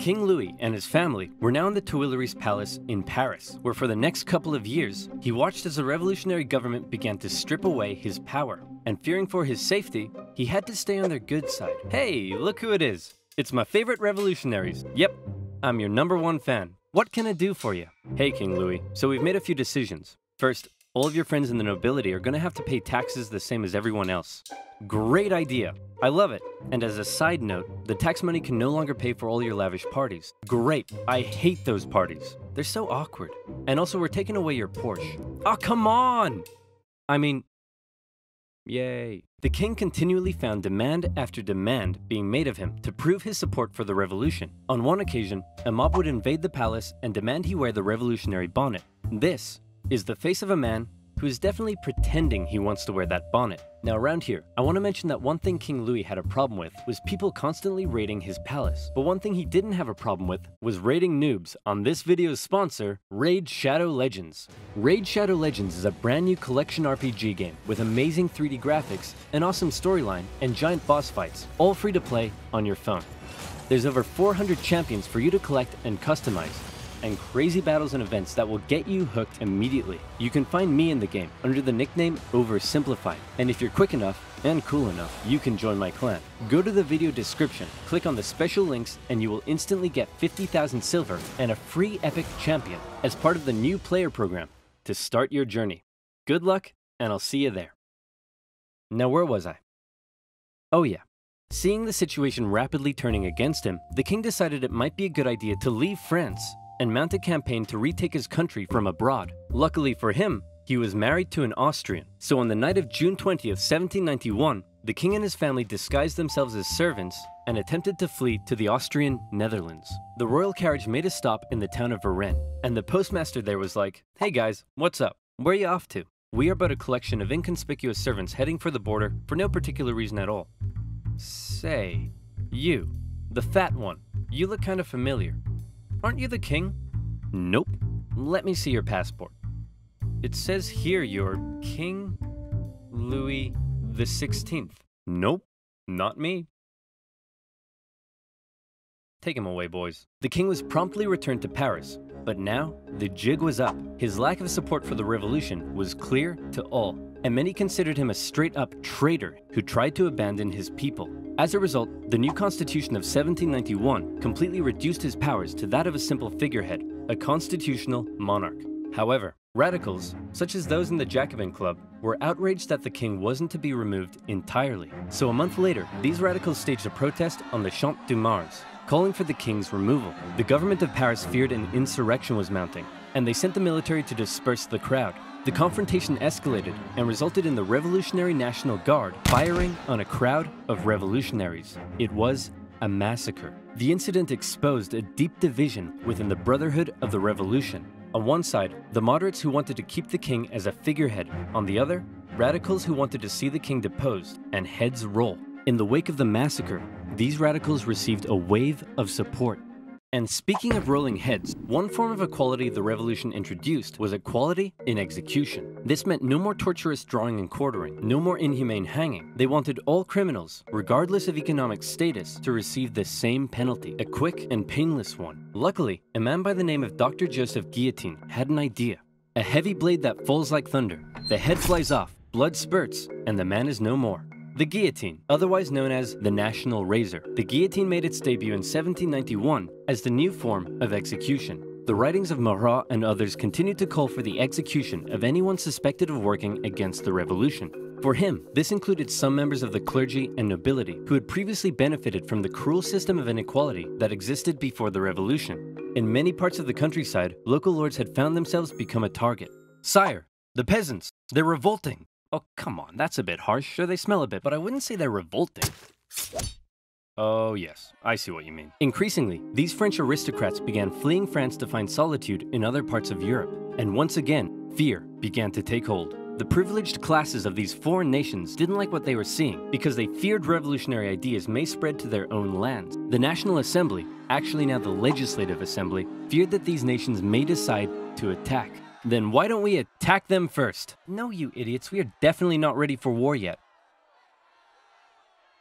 King Louis and his family were now in the Tuileries Palace in Paris, where for the next couple of years, he watched as the revolutionary government began to strip away his power. And fearing for his safety, he had to stay on their good side. Hey, look who it is. It's my favorite revolutionaries. Yep, I'm your #1 fan. What can I do for you? Hey, King Louis. So we've made a few decisions. First, all of your friends in the nobility are gonna have to pay taxes the same as everyone else. Great idea. I love it. And as a side note, the tax money can no longer pay for all your lavish parties. Great. I hate those parties. They're so awkward. And also, we're taking away your Porsche. Oh, come on! I mean, yay. The king continually found demand after demand being made of him to prove his support for the revolution. On one occasion, a mob would invade the palace and demand he wear the revolutionary bonnet. This is the face of a man who is definitely pretending he wants to wear that bonnet. Now around here, I want to mention that one thing King Louis had a problem with was people constantly raiding his palace. But one thing he didn't have a problem with was raiding noobs on this video's sponsor, Raid Shadow Legends. Raid Shadow Legends is a brand new collection RPG game with amazing 3D graphics, an awesome storyline, and giant boss fights, all free to play on your phone. There's over 400 champions for you to collect and customize, and crazy battles and events that will get you hooked immediately. You can find me in the game under the nickname OverSimplified, and if you're quick enough and cool enough, you can join my clan. Go to the video description, click on the special links, and you will instantly get 50,000 silver and a free epic champion as part of the new player program to start your journey. Good luck, and I'll see you there. Now where was I? Oh yeah. Seeing the situation rapidly turning against him, the king decided it might be a good idea to leave France and mount a campaign to retake his country from abroad. Luckily for him, he was married to an Austrian. So on the night of June 20th, 1791, the king and his family disguised themselves as servants and attempted to flee to the Austrian Netherlands. The royal carriage made a stop in the town of Varennes, and the postmaster there was like, "Hey guys, what's up? Where are you off to? We are but a collection of inconspicuous servants heading for the border for no particular reason at all." Say, you, the fat one, you look kind of familiar. Aren't you the king? Nope. Let me see your passport. It says here you're King Louis the 16th. Nope, not me. Take him away, boys. The king was promptly returned to Paris, but now the jig was up. His lack of support for the revolution was clear to all, and many considered him a straight-up traitor who tried to abandon his people. As a result, the new constitution of 1791 completely reduced his powers to that of a simple figurehead, a constitutional monarch. However, radicals, such as those in the Jacobin Club, were outraged that the king wasn't to be removed entirely. So a month later, these radicals staged a protest on the Champ de Mars, calling for the king's removal. The government of Paris feared an insurrection was mounting, and they sent the military to disperse the crowd. The confrontation escalated and resulted in the Revolutionary National Guard firing on a crowd of revolutionaries. It was a massacre. The incident exposed a deep division within the Brotherhood of the Revolution. On one side, the moderates who wanted to keep the king as a figurehead. On the other, radicals who wanted to see the king deposed and heads roll. In the wake of the massacre, these radicals received a wave of support. And speaking of rolling heads, one form of equality the revolution introduced was equality in execution. This meant no more torturous drawing and quartering, no more inhumane hanging. They wanted all criminals, regardless of economic status, to receive the same penalty, a quick and painless one. Luckily, a man by the name of Dr. Joseph Guillotine had an idea. A heavy blade that falls like thunder. The head flies off, blood spurts, and the man is no more. The guillotine, otherwise known as the National Razor. The guillotine made its debut in 1791 as the new form of execution. The writings of Marat and others continued to call for the execution of anyone suspected of working against the revolution. For him, this included some members of the clergy and nobility who had previously benefited from the cruel system of inequality that existed before the revolution. In many parts of the countryside, local lords had found themselves become a target. "Sire, the peasants, they're revolting." Oh, come on, that's a bit harsh. Sure, they smell a bit, but I wouldn't say they're revolting. Oh yes, I see what you mean. Increasingly, these French aristocrats began fleeing France to find solitude in other parts of Europe. And once again, fear began to take hold. The privileged classes of these foreign nations didn't like what they were seeing because they feared revolutionary ideas may spread to their own lands. The National Assembly, actually now the Legislative Assembly, feared that these nations may decide to attack. Then why don't we attack them first? No, you idiots, we are definitely not ready for war yet.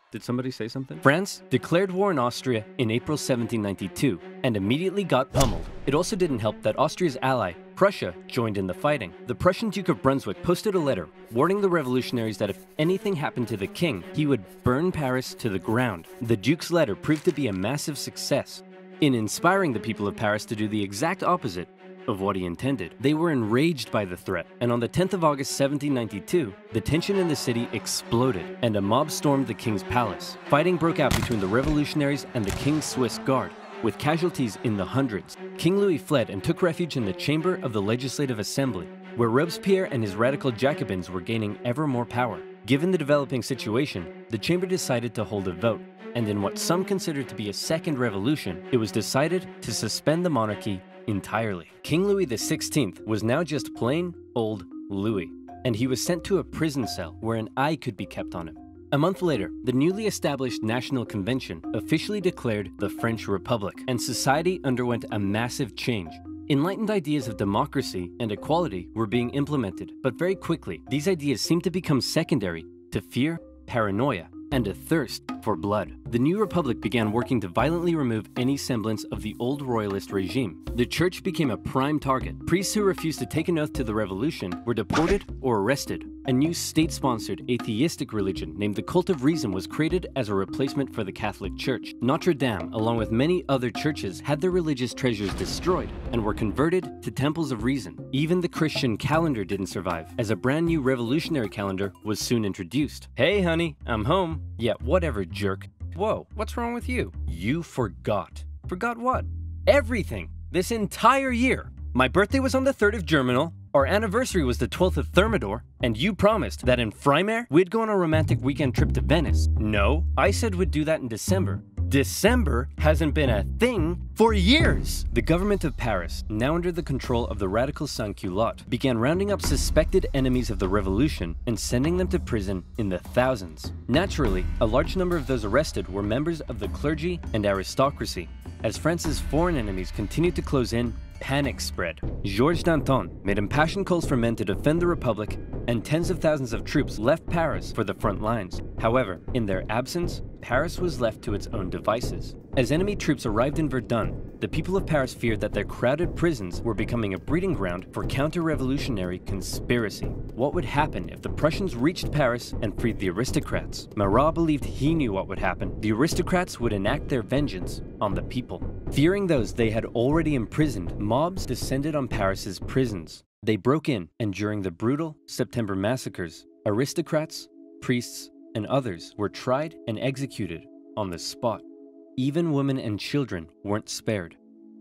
Did somebody say something? France declared war on Austria in April 1792 and immediately got pummeled. It also didn't help that Austria's ally, Prussia, joined in the fighting. The Prussian Duke of Brunswick posted a letter warning the revolutionaries that if anything happened to the king, he would burn Paris to the ground. The Duke's letter proved to be a massive success in inspiring the people of Paris to do the exact opposite of what he intended. They were enraged by the threat, and on the 10th of August 1792, the tension in the city exploded, and a mob stormed the king's palace. Fighting broke out between the revolutionaries and the king's Swiss guard, with casualties in the hundreds. King Louis fled and took refuge in the chamber of the Legislative Assembly, where Robespierre and his radical Jacobins were gaining ever more power. Given the developing situation, the chamber decided to hold a vote, and in what some considered to be a second revolution, it was decided to suspend the monarchy entirely. King Louis XVI was now just plain old Louis, and he was sent to a prison cell where an eye could be kept on him. A month later, the newly established National Convention officially declared the French Republic, and society underwent a massive change. Enlightened ideas of democracy and equality were being implemented, but very quickly, these ideas seemed to become secondary to fear, paranoia, and a thirst for blood. The new republic began working to violently remove any semblance of the old royalist regime. The church became a prime target. Priests who refused to take an oath to the revolution were deported or arrested. A new state-sponsored atheistic religion named the Cult of Reason was created as a replacement for the Catholic Church. Notre Dame, along with many other churches, had their religious treasures destroyed and were converted to temples of reason. Even the Christian calendar didn't survive, as a brand new revolutionary calendar was soon introduced. Hey honey, I'm home. Yeah, whatever, jerk. Whoa, what's wrong with you? You forgot. Forgot what? Everything. This entire year. My birthday was on the 3rd of Germinal, our anniversary was the 12th of Thermidor, and you promised that in Frimaire, we'd go on a romantic weekend trip to Venice. No, I said we'd do that in December. December hasn't been a thing for years. The government of Paris, now under the control of the radical sans-culottes, began rounding up suspected enemies of the revolution and sending them to prison in the thousands. Naturally, a large number of those arrested were members of the clergy and aristocracy. As France's foreign enemies continued to close in, panic spread. Georges Danton made impassioned calls for men to defend the Republic, and tens of thousands of troops left Paris for the front lines. However, in their absence, Paris was left to its own devices. As enemy troops arrived in Verdun, the people of Paris feared that their crowded prisons were becoming a breeding ground for counter-revolutionary conspiracy. What would happen if the Prussians reached Paris and freed the aristocrats? Marat believed he knew what would happen. The aristocrats would enact their vengeance on the people. Fearing those they had already imprisoned, mobs descended on Paris's prisons. They broke in, and during the brutal September massacres, aristocrats, priests, and others were tried and executed on the spot. Even women and children weren't spared.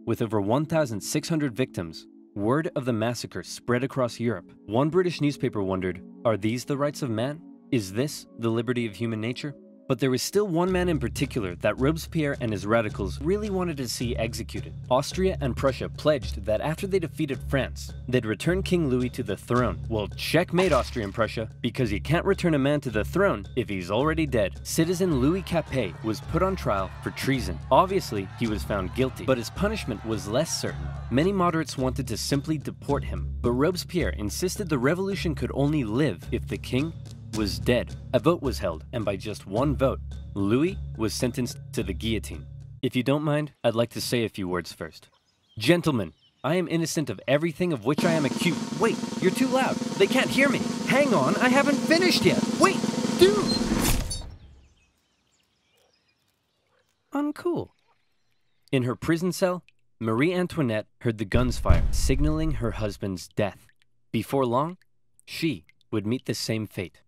With over 1,600 victims, word of the massacre spread across Europe. One British newspaper wondered, are these the rights of man? Is this the liberty of human nature? But there was still one man in particular that Robespierre and his radicals really wanted to see executed. Austria and Prussia pledged that after they defeated France, they'd return King Louis to the throne. Well, checkmate Austria and Prussia, because you can't return a man to the throne if he's already dead. Citizen Louis Capet was put on trial for treason. Obviously, he was found guilty, but his punishment was less certain. Many moderates wanted to simply deport him, but Robespierre insisted the revolution could only live if the king was dead. A vote was held, and by just one vote, Louis was sentenced to the guillotine. If you don't mind, I'd like to say a few words first. Gentlemen, I am innocent of everything of which I am accused. Wait, you're too loud. They can't hear me. Hang on, I haven't finished yet. Wait, dude! Uncool. In her prison cell, Marie Antoinette heard the guns fire, signaling her husband's death. Before long, she would meet the same fate.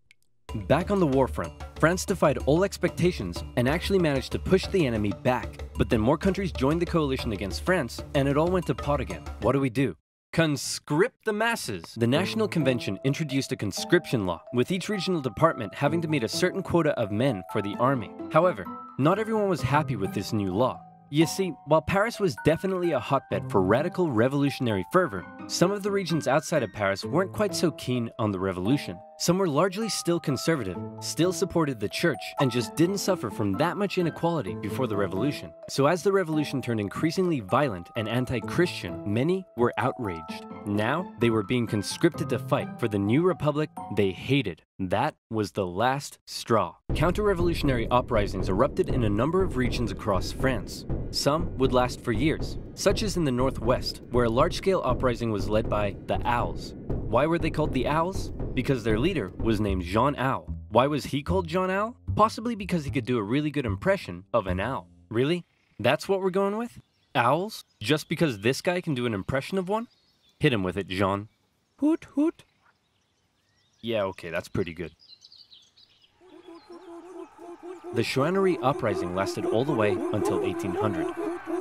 Back on the war front, France defied all expectations and actually managed to push the enemy back. But then more countries joined the coalition against France, and it all went to pot again. What do? Conscript the masses! The National Convention introduced a conscription law, with each regional department having to meet a certain quota of men for the army. However, not everyone was happy with this new law. You see, while Paris was definitely a hotbed for radical revolutionary fervor, some of the regions outside of Paris weren't quite so keen on the revolution. Some were largely still conservative, still supported the church, and just didn't suffer from that much inequality before the revolution. So as the revolution turned increasingly violent and anti-Christian, many were outraged. Now, they were being conscripted to fight for the new republic they hated. That was the last straw. Counter-revolutionary uprisings erupted in a number of regions across France. Some would last for years, such as in the northwest, where a large-scale uprising was led by the Owls. Why were they called the Owls? Because their leader was named Jean Owl. Why was he called Jean Owl? Possibly because he could do a really good impression of an owl. Really? That's what we're going with? Owls? Just because this guy can do an impression of one? Hit him with it, Jean. Hoot, hoot. Yeah, okay, that's pretty good. The Chouannerie uprising lasted all the way until 1800.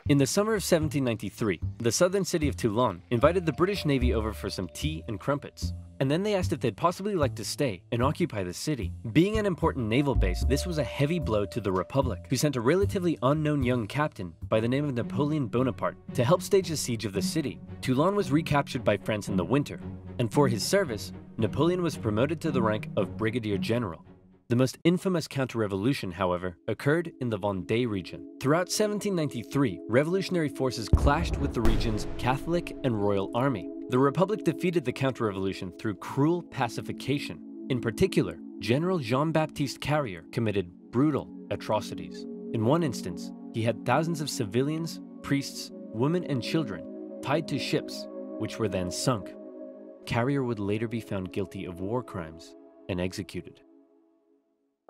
In the summer of 1793, the southern city of Toulon invited the British Navy over for some tea and crumpets. And then they asked if they'd possibly like to stay and occupy the city. Being an important naval base, this was a heavy blow to the Republic, who sent a relatively unknown young captain by the name of Napoleon Bonaparte to help stage the siege of the city. Toulon was recaptured by France in the winter, and for his service, Napoleon was promoted to the rank of Brigadier General. The most infamous counter-revolution, however, occurred in the Vendée region. Throughout 1793, revolutionary forces clashed with the region's Catholic and Royal Army. The Republic defeated the counter-revolution through cruel pacification. In particular, General Jean-Baptiste Carrier committed brutal atrocities. In one instance, he had thousands of civilians, priests, women, and children tied to ships, which were then sunk. Carrier would later be found guilty of war crimes and executed.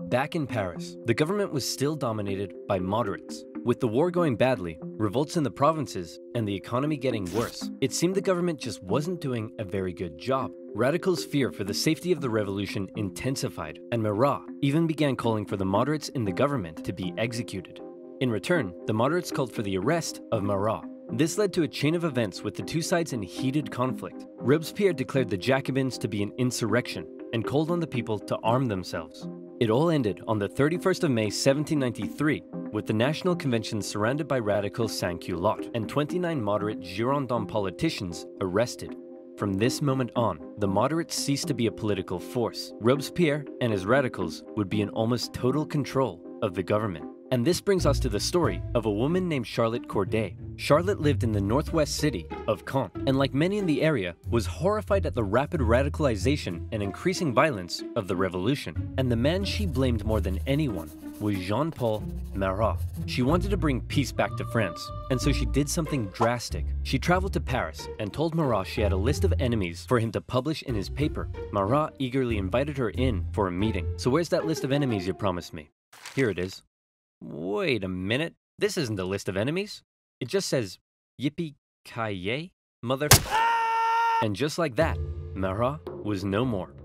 Back in Paris, the government was still dominated by moderates. With the war going badly, revolts in the provinces, and the economy getting worse, it seemed the government just wasn't doing a very good job. Radicals' fear for the safety of the revolution intensified, and Marat even began calling for the moderates in the government to be executed. In return, the moderates called for the arrest of Marat. This led to a chain of events with the two sides in heated conflict. Robespierre declared the Jacobins to be an insurrection and called on the people to arm themselves. It all ended on the 31st of May 1793 with the National Convention surrounded by radical sans-culottes and 29 moderate Girondin politicians arrested. From this moment on, the moderates ceased to be a political force. Robespierre and his radicals would be in almost total control of the government. And this brings us to the story of a woman named Charlotte Corday. Charlotte lived in the northwest city of Caen, and like many in the area, was horrified at the rapid radicalization and increasing violence of the revolution. And the man she blamed more than anyone was Jean-Paul Marat. She wanted to bring peace back to France, and so she did something drastic. She traveled to Paris and told Marat she had a list of enemies for him to publish in his paper. Marat eagerly invited her in for a meeting. So where's that list of enemies you promised me? Here it is. Wait a minute, this isn't a list of enemies. It just says, yippee-ki-yay, mother... And just like that, Marat was no more.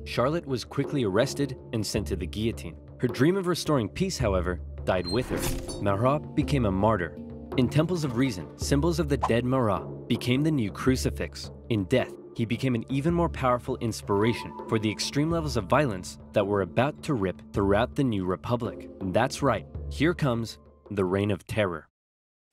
Charlotte was quickly arrested and sent to the guillotine. Her dream of restoring peace, however, died with her. Marat became a martyr. In temples of reason, symbols of the dead Marat became the new crucifix. In death, he became an even more powerful inspiration for the extreme levels of violence that were about to rip throughout the new republic. And that's right, here comes the Reign of Terror.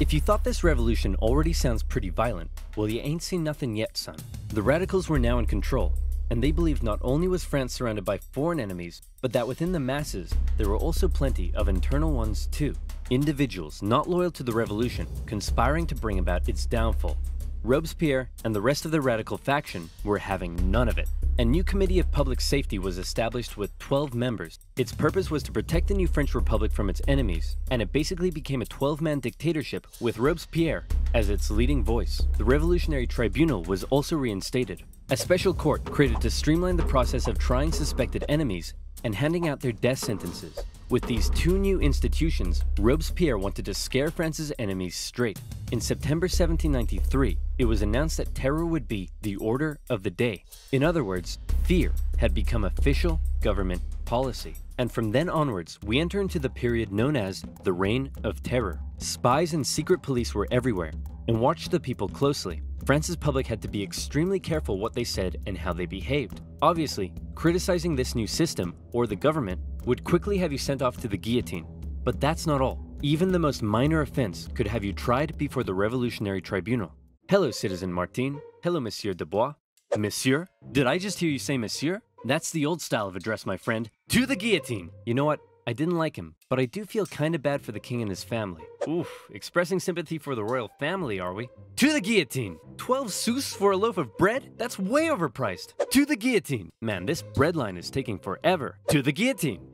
If you thought this revolution already sounds pretty violent, well, you ain't seen nothing yet, son. The radicals were now in control, and they believed not only was France surrounded by foreign enemies, but that within the masses, there were also plenty of internal ones too. Individuals not loyal to the revolution, conspiring to bring about its downfall. Robespierre and the rest of the radical faction were having none of it. A new committee of public safety was established with 12 members. Its purpose was to protect the new French Republic from its enemies, and it basically became a 12-man dictatorship with Robespierre as its leading voice. The Revolutionary Tribunal was also reinstated, a special court created to streamline the process of trying suspected enemies and handing out their death sentences. With these two new institutions, Robespierre wanted to scare France's enemies straight. In September 1793, it was announced that terror would be the order of the day. In other words, fear had become official government policy. And from then onwards, we enter into the period known as the Reign of Terror. Spies and secret police were everywhere and watched the people closely. France's public had to be extremely careful what they said and how they behaved. Obviously, criticizing this new system, or the government, would quickly have you sent off to the guillotine. But that's not all. Even the most minor offense could have you tried before the Revolutionary Tribunal. Hello, Citizen Martin. Hello, Monsieur Dubois. Monsieur? Did I just hear you say Monsieur? That's the old style of address, my friend. To the guillotine! You know what? I didn't like him, but I do feel kinda bad for the king and his family. Oof, expressing sympathy for the royal family, are we? To the guillotine! 12 sous for a loaf of bread? That's way overpriced. To the guillotine! Man, this bread line is taking forever. To the guillotine!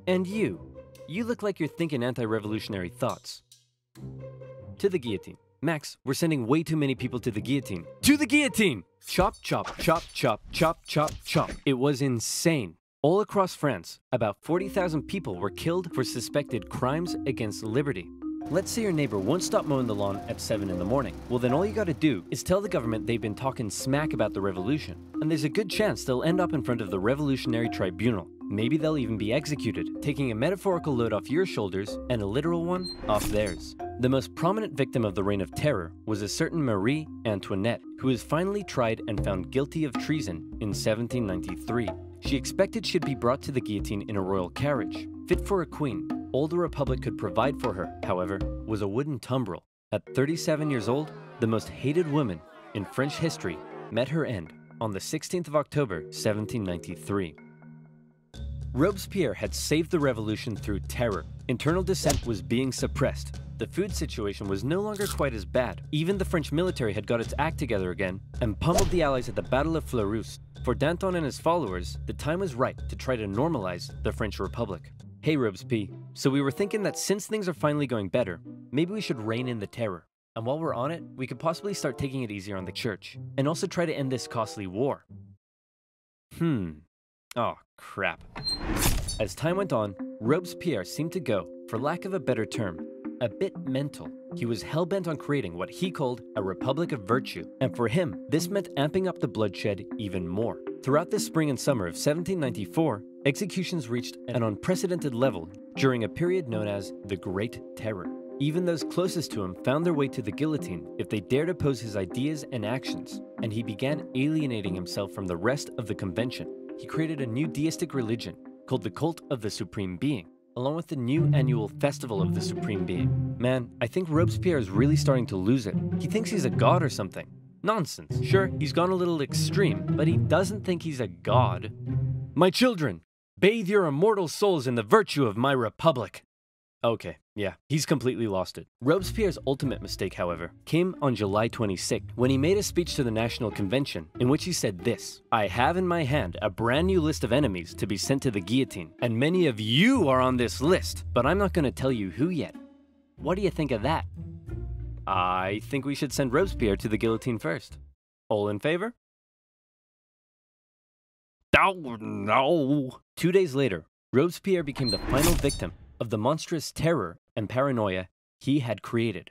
And you look like you're thinking anti-revolutionary thoughts. To the guillotine. Max, we're sending way too many people to the guillotine. To the guillotine! Chop, chop, chop, chop, chop, chop, chop. It was insane. All across France, about 40,000 people were killed for suspected crimes against liberty. Let's say your neighbor won't stop mowing the lawn at 7 in the morning. Well, then all you gotta do is tell the government they've been talking smack about the revolution. And there's a good chance they'll end up in front of the Revolutionary Tribunal. Maybe they'll even be executed, taking a metaphorical load off your shoulders and a literal one off theirs. The most prominent victim of the Reign of Terror was a certain Marie Antoinette, who was finally tried and found guilty of treason in 1793. She expected she'd be brought to the guillotine in a royal carriage, fit for a queen. All the Republic could provide for her, however, was a wooden tumbril. At 37 years old, the most hated woman in French history met her end on the 16th of October, 1793. Robespierre had saved the revolution through terror. Internal dissent was being suppressed. The food situation was no longer quite as bad. Even the French military had got its act together again and pummeled the Allies at the Battle of Fleurus. For Danton and his followers, the time was right to try to normalize the French Republic. Hey Robespierre, so we were thinking that since things are finally going better, maybe we should rein in the terror. And while we're on it, we could possibly start taking it easier on the church, and also try to end this costly war. Oh, crap. As time went on, Robespierre seemed to go, for lack of a better term, a bit mental. He was hell-bent on creating what he called a republic of virtue, and for him, this meant amping up the bloodshed even more. Throughout the spring and summer of 1794, executions reached an unprecedented level during a period known as the Great Terror. Even those closest to him found their way to the guillotine if they dared oppose his ideas and actions, and he began alienating himself from the rest of the convention. He created a new deistic religion called the Cult of the Supreme Being, along with the new annual Festival of the Supreme Being. Man, I think Robespierre is really starting to lose it. He thinks he's a god or something. Nonsense. Sure, he's gone a little extreme, but he doesn't think he's a god. My children, bathe your immortal souls in the virtue of my republic. Okay, yeah, he's completely lost it. Robespierre's ultimate mistake, however, came on July 26th, when he made a speech to the National Convention, in which he said this: I have in my hand a brand new list of enemies to be sent to the guillotine, and many of you are on this list, but I'm not going to tell you who yet. What do you think of that? I think we should send Robespierre to the guillotine first. All in favor? Oh, no. 2 days later, Robespierre became the final victim of the monstrous terror and paranoia he had created.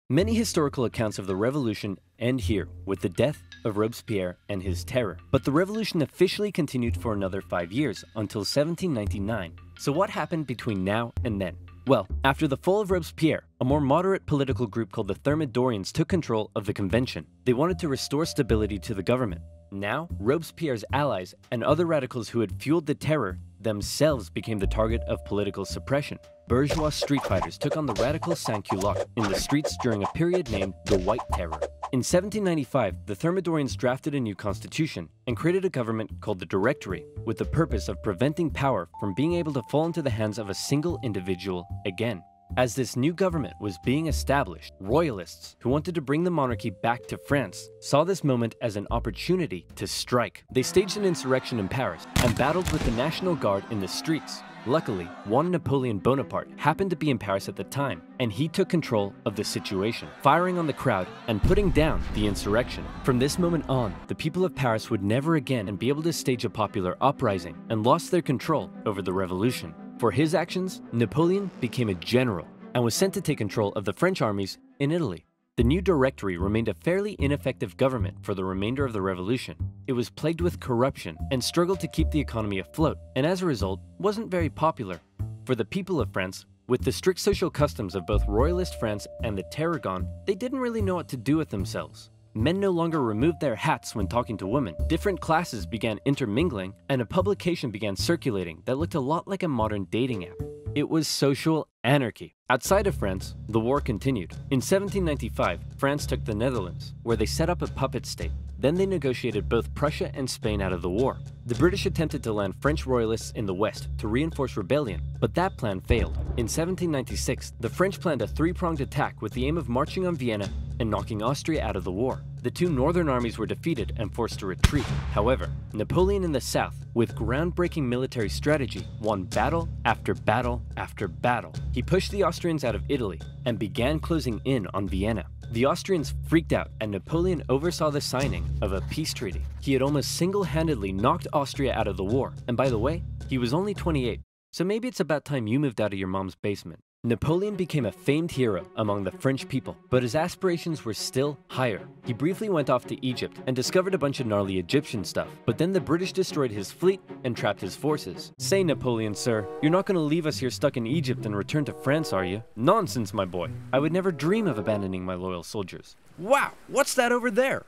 Many historical accounts of the revolution end here with the death of Robespierre and his terror, but the revolution officially continued for another 5 years until 1799. So what happened between now and then? Well, after the fall of Robespierre, a more moderate political group called the Thermidorians took control of the convention. They wanted to restore stability to the government. Now, Robespierre's allies and other radicals who had fueled the terror themselves became the target of political suppression. Bourgeois street fighters took on the radical sans-culottes in the streets during a period named the White Terror. In 1795, the Thermidorians drafted a new constitution and created a government called the Directory, with the purpose of preventing power from being able to fall into the hands of a single individual again. As this new government was being established, royalists who wanted to bring the monarchy back to France saw this moment as an opportunity to strike. They staged an insurrection in Paris and battled with the National Guard in the streets. Luckily, one Napoleon Bonaparte happened to be in Paris at the time, and he took control of the situation, firing on the crowd and putting down the insurrection. From this moment on, the people of Paris would never again be able to stage a popular uprising and lost their control over the revolution. For his actions, Napoleon became a general and was sent to take control of the French armies in Italy. The new Directory remained a fairly ineffective government for the remainder of the revolution. It was plagued with corruption and struggled to keep the economy afloat, and as a result, wasn't very popular. For the people of France, with the strict social customs of both royalist France and the terror gone, they didn't really know what to do with themselves. Men no longer removed their hats when talking to women, different classes began intermingling, and a publication began circulating that looked a lot like a modern dating app. It was social anarchy. Outside of France, the war continued. In 1795, France took the Netherlands, where they set up a puppet state. Then they negotiated both Prussia and Spain out of the war. The British attempted to land French royalists in the west to reinforce rebellion, but that plan failed. In 1796, the French planned a three-pronged attack with the aim of marching on Vienna and knocking Austria out of the war. The two northern armies were defeated and forced to retreat. However, Napoleon in the south, with groundbreaking military strategy, won battle after battle after battle. He pushed the Austrians out of Italy and began closing in on Vienna. The Austrians freaked out, and Napoleon oversaw the signing of a peace treaty. He had almost single-handedly knocked Austria out of the war, and by the way, he was only 28, so maybe it's about time you moved out of your mom's basement. Napoleon became a famed hero among the French people, but his aspirations were still higher. He briefly went off to Egypt and discovered a bunch of gnarly Egyptian stuff, but then the British destroyed his fleet and trapped his forces. Say, Napoleon, sir, you're not going to leave us here stuck in Egypt and return to France, are you? Nonsense, my boy. I would never dream of abandoning my loyal soldiers. Wow, what's that over there?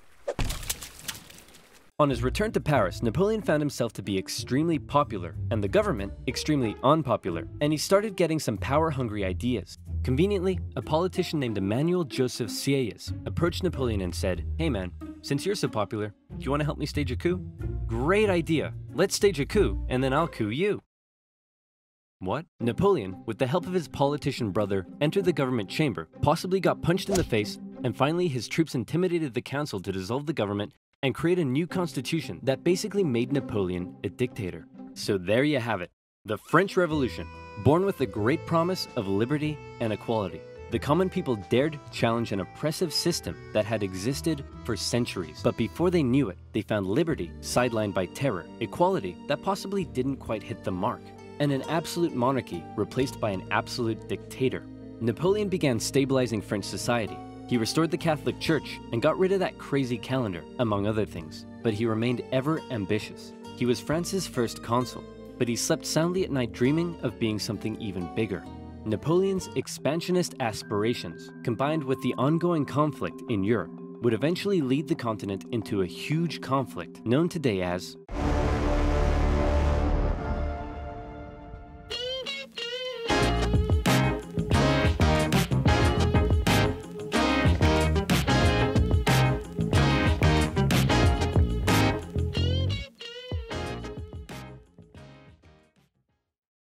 On his return to Paris, Napoleon found himself to be extremely popular, and the government extremely unpopular, and he started getting some power-hungry ideas. Conveniently, a politician named Emmanuel Joseph Sieyès approached Napoleon and said, "Hey man, since you're so popular, do you want to help me stage a coup?" "Great idea! Let's stage a coup, and then I'll coup you." What? Napoleon, with the help of his politician brother, entered the government chamber, possibly got punched in the face, and finally his troops intimidated the council to dissolve the government and create a new constitution that basically made Napoleon a dictator. So there you have it, the French Revolution, born with the great promise of liberty and equality. The common people dared challenge an oppressive system that had existed for centuries. But before they knew it, they found liberty sidelined by terror, equality that possibly didn't quite hit the mark, and an absolute monarchy replaced by an absolute dictator. Napoleon began stabilizing French society. He restored the Catholic Church and got rid of that crazy calendar, among other things. But he remained ever ambitious. He was France's first consul, but he slept soundly at night dreaming of being something even bigger. Napoleon's expansionist aspirations, combined with the ongoing conflict in Europe, would eventually lead the continent into a huge conflict known today as